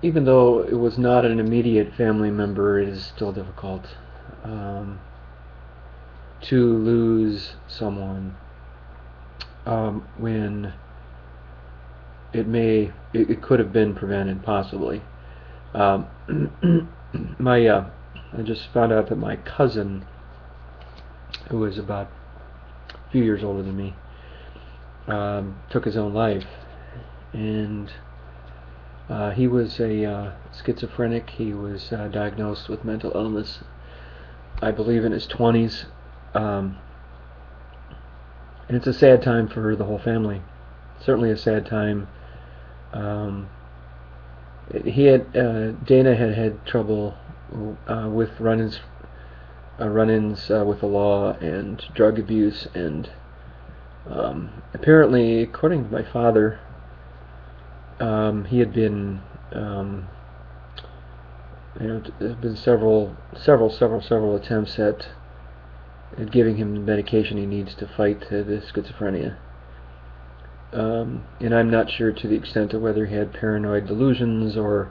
even though it was not an immediate family member, it is still difficult um, to lose someone when it could have been prevented possibly. Um, my I just found out that my cousin, who was about a few years older than me, took his own life, and he was a schizophrenic. He was diagnosed with mental illness, I believe, in his 20s. Um, and it's a sad time for the whole family. Certainly a sad time. Um, Dana had had trouble with run-ins with the law and drug abuse, and apparently, according to my father, he had been, there have been several attempts at giving him the medication he needs to fight the schizophrenia. And I'm not sure to the extent of whether he had paranoid delusions or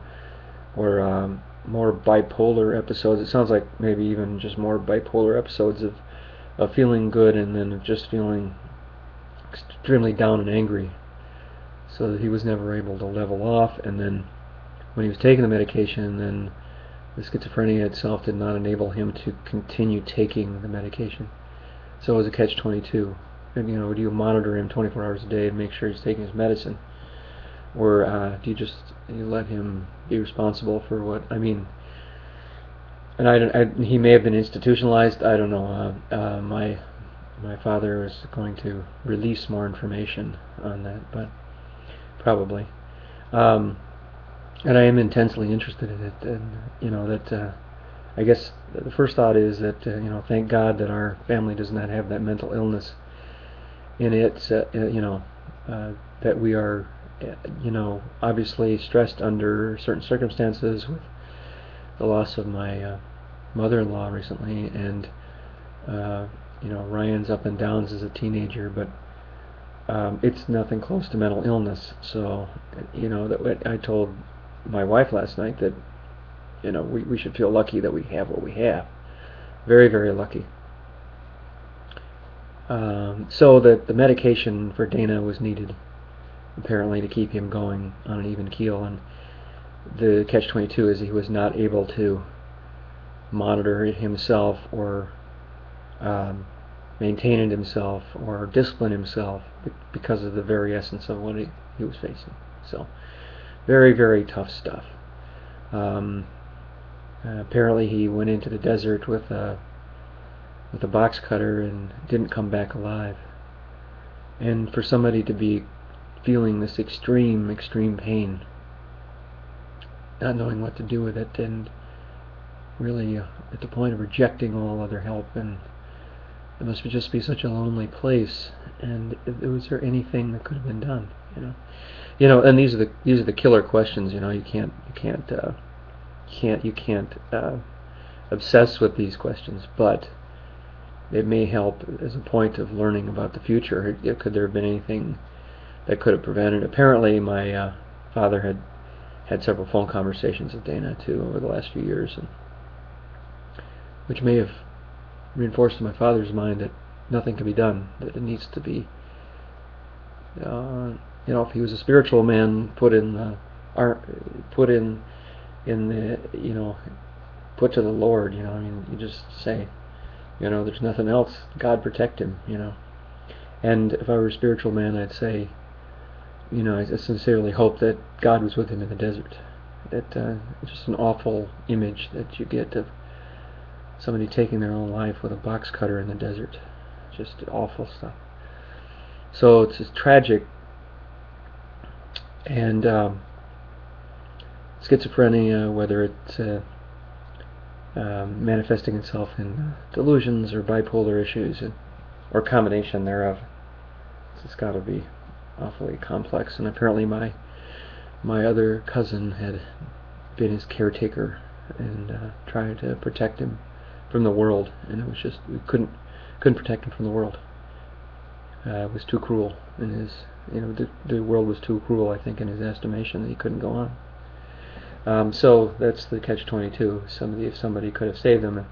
more bipolar episodes. It sounds like maybe even just more bipolar episodes of feeling good and then of just feeling extremely down and angry, so that he was never able to level off. And then when he was taking the medication, then the schizophrenia itself did not enable him to continue taking the medication. So it was a catch-22. And do you monitor him 24 hours a day and make sure he's taking his medicine, or do you let him be responsible for what? I mean, and he may have been institutionalized. I don't know. My father is going to release more information on that, but probably. And I am intensely interested in it, and I guess the first thought is that thank God that our family does not have that mental illness in it. That we are, obviously stressed under certain circumstances with the loss of my mother-in-law recently, and Ryan's up and downs as a teenager, but it's nothing close to mental illness. So that I told my wife last night that we should feel lucky that we have what we have. Very, very lucky. So that the medication for Dana was needed, apparently, to keep him going on an even keel. And the catch-22 is he was not able to monitor it himself, or maintain it himself, or discipline himself, because of the very essence of what he was facing. So very, very tough stuff. Apparently he went into the desert with a box cutter and didn't come back alive. And for somebody to be feeling this extreme pain, not knowing what to do with it, and really at the point of rejecting all other help, and it must just be such a lonely place. And was there anything that could have been done? And these are the killer questions. You can't obsess with these questions, but it may help as a point of learning about the future. Could there have been anything that could have prevented? Apparently, my father had several phone conversations with Dana too over the last few years, and which may have reinforced in my father's mind that nothing can be done. That it needs to be, if he was a spiritual man, put to the Lord. You just say, there's nothing else. God protect him. And if I were a spiritual man, I'd say, I sincerely hope that God was with him in the desert. It's just an awful image that you get of somebody taking their own life with a box cutter in the desert. Just awful stuff. So it's just tragic. And schizophrenia, whether it's manifesting itself in delusions or bipolar issues, or combination thereof, it's got to be awfully complex. And apparently my other cousin had been his caretaker and tried to protect him from the world, and it was just, we couldn't protect him from the world. It was too cruel in his, the world was too cruel, I think, in his estimation, that he couldn't go on. So that's the catch-22. If somebody could have saved them,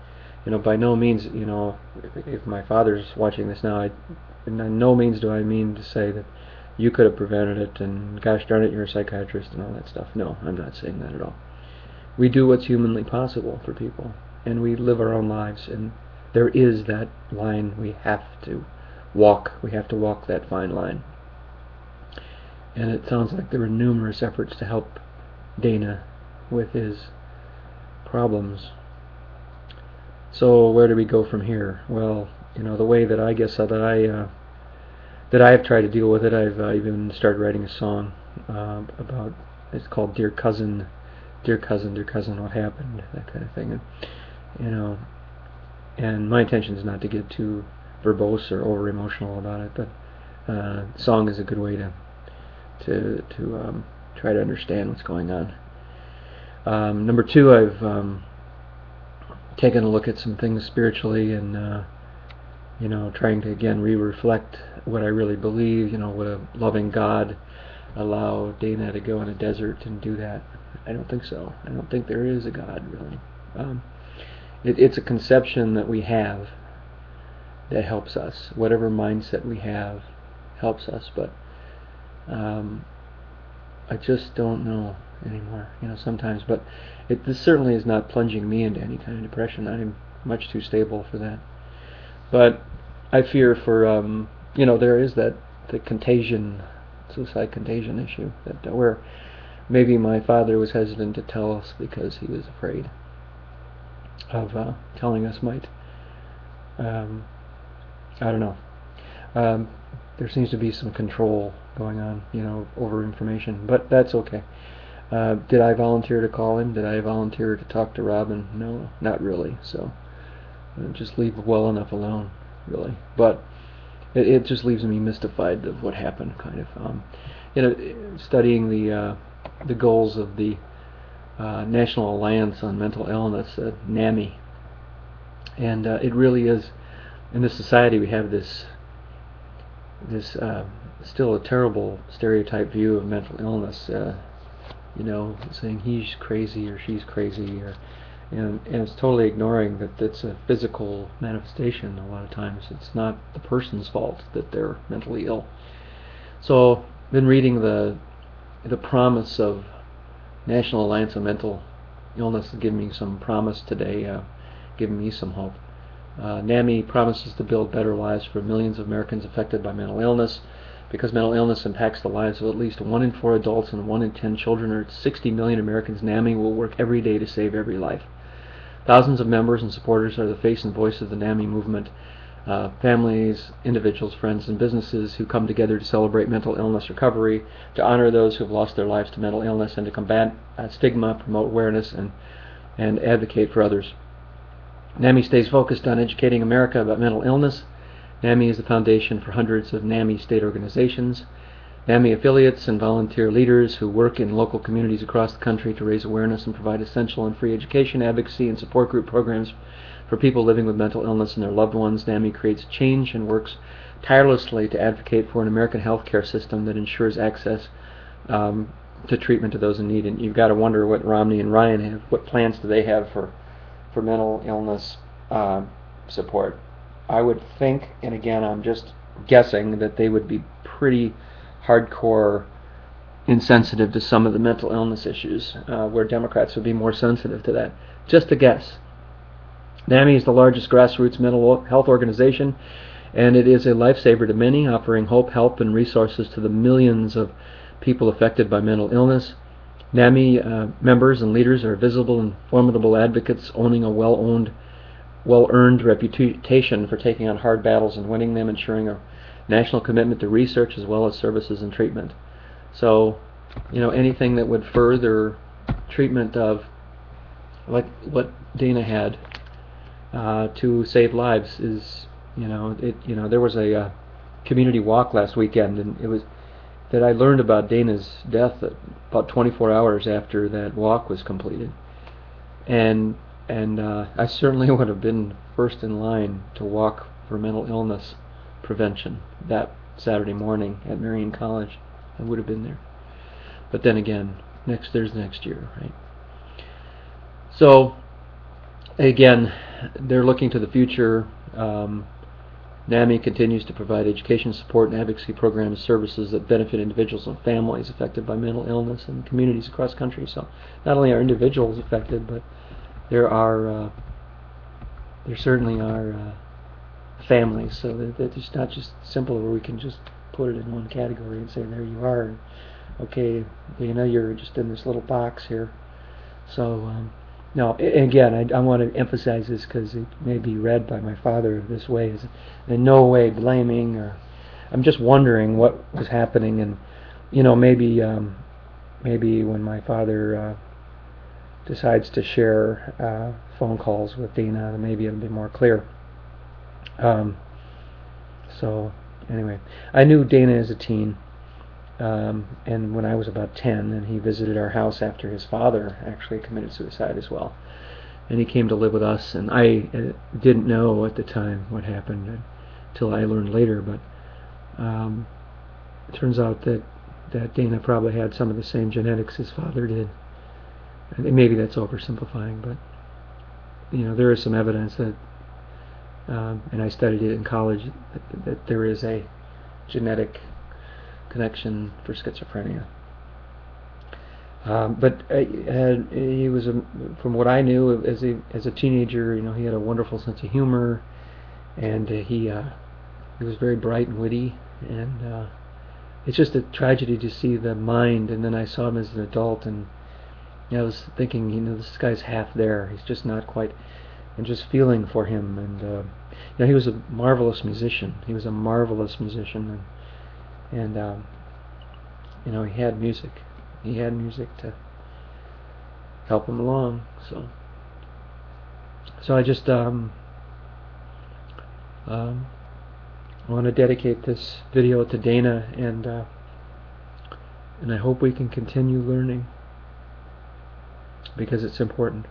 by no means, if my father's watching this now, by no means do I mean to say that you could have prevented it, and gosh darn it, you're a psychiatrist and all that stuff. No, I'm not saying that at all. We do what's humanly possible for people, and we live our own lives, and there is that line we have to walk. We have to walk that fine line. And it sounds like there were numerous efforts to help Dana with his problems. So where do we go from here? Well, the way that I guess that I have tried to deal with it, I've even started writing a song about. It's called "Dear Cousin, Dear Cousin, Dear Cousin, What Happened?" That kind of thing. And, and my intention is not to get too verbose or over emotional about it, but song is a good way to try to understand what's going on. Number two, I've taken a look at some things spiritually, and trying to again reflect what I really believe. Would a loving God allow Dana to go in a desert and do that? I don't think so. I don't think there is a God, really. It's a conception that we have that helps us. Whatever mindset we have helps us, but I just don't know anymore, sometimes. But this certainly is not plunging me into any kind of depression. I'm much too stable for that. But I fear for, there is the suicide contagion issue, that where maybe my father was hesitant to tell us because he was afraid of telling us might, I don't know. There seems to be some control going on, over information, but that's okay. Did I volunteer to call him? Did I volunteer to talk to Robin? No, not really. So just leave well enough alone, really. But it just leaves me mystified of what happened, kind of. Studying the goals of the National Alliance on Mental Illness, NAMI, and it really is. In this society, we have this still a terrible stereotype view of mental illness. Saying he's crazy or she's crazy, and it's totally ignoring that it's a physical manifestation. A lot of times, it's not the person's fault that they're mentally ill. So, I've been reading the promise of National Alliance on Mental Illness, giving me some promise today, giving me some hope. NAMI promises to build better lives for millions of Americans affected by mental illness. Because mental illness impacts the lives of at least 1 in 4 adults and 1 in 10 children, or 60 million Americans, NAMI will work every day to save every life. Thousands of members and supporters are the face and voice of the NAMI movement. Families, individuals, friends, and businesses who come together to celebrate mental illness recovery, to honor those who have lost their lives to mental illness, and to combat stigma, promote awareness, and advocate for others. NAMI stays focused on educating America about mental illness. NAMI is the foundation for hundreds of NAMI state organizations, NAMI affiliates, and volunteer leaders who work in local communities across the country to raise awareness and provide essential and free education, advocacy, and support group programs for people living with mental illness and their loved ones. NAMI creates change and works tirelessly to advocate for an American healthcare system that ensures access to treatment to those in need. And you've got to wonder what Romney and Ryan have. What plans do they have for mental illness support? I would think, and again I'm just guessing, that they would be pretty hardcore insensitive to some of the mental illness issues, where Democrats would be more sensitive to that. Just a guess. NAMI is the largest grassroots mental health organization, and it is a lifesaver to many, offering hope, help, and resources to the millions of people affected by mental illness. NAMI members and leaders are visible and formidable advocates, owning a well-earned reputation for taking on hard battles and winning them, ensuring a national commitment to research as well as services and treatment. So, anything that would further treatment of, like what Dana had, to save lives is, there was a community walk last weekend, and it was that I learned about Dana's death about 24 hours after that walk was completed, and I certainly would have been first in line to walk for mental illness prevention that Saturday morning at Marion College. I would have been there. But then again, there's next year, right? So again, they're looking to the future. NAMI continues to provide education support and advocacy programs and services that benefit individuals and families affected by mental illness and communities across the country. So not only are individuals affected, but there certainly are families. So it's not just simple where we can just put it in one category and say, there you are. Okay, you're just in this little box here. So no, again, I want to emphasize this because it may be read by my father this way. Is in no way blaming, or I'm just wondering what was happening, and maybe when my father decides to share phone calls with Dana, maybe it'll be more clear. So anyway, I knew Dana as a teen. And when I was about 10, and he visited our house after his father actually committed suicide as well. And he came to live with us, and I didn't know at the time what happened until I learned later, but it turns out that Dana probably had some of the same genetics his father did. And maybe that's oversimplifying, but there is some evidence that, and I studied it in college, that there is a genetic connection for schizophrenia. But he was, from what I knew as a teenager, he had a wonderful sense of humor, and he was very bright and witty, and it's just a tragedy to see the mind. And then I saw him as an adult, and I was thinking, this guy's half there. He's just not quite, and just feeling for him. And he was a marvelous musician. And he had music. He had music to help him along. So I just want to dedicate this video to Dana, and I hope we can continue learning, because it's important.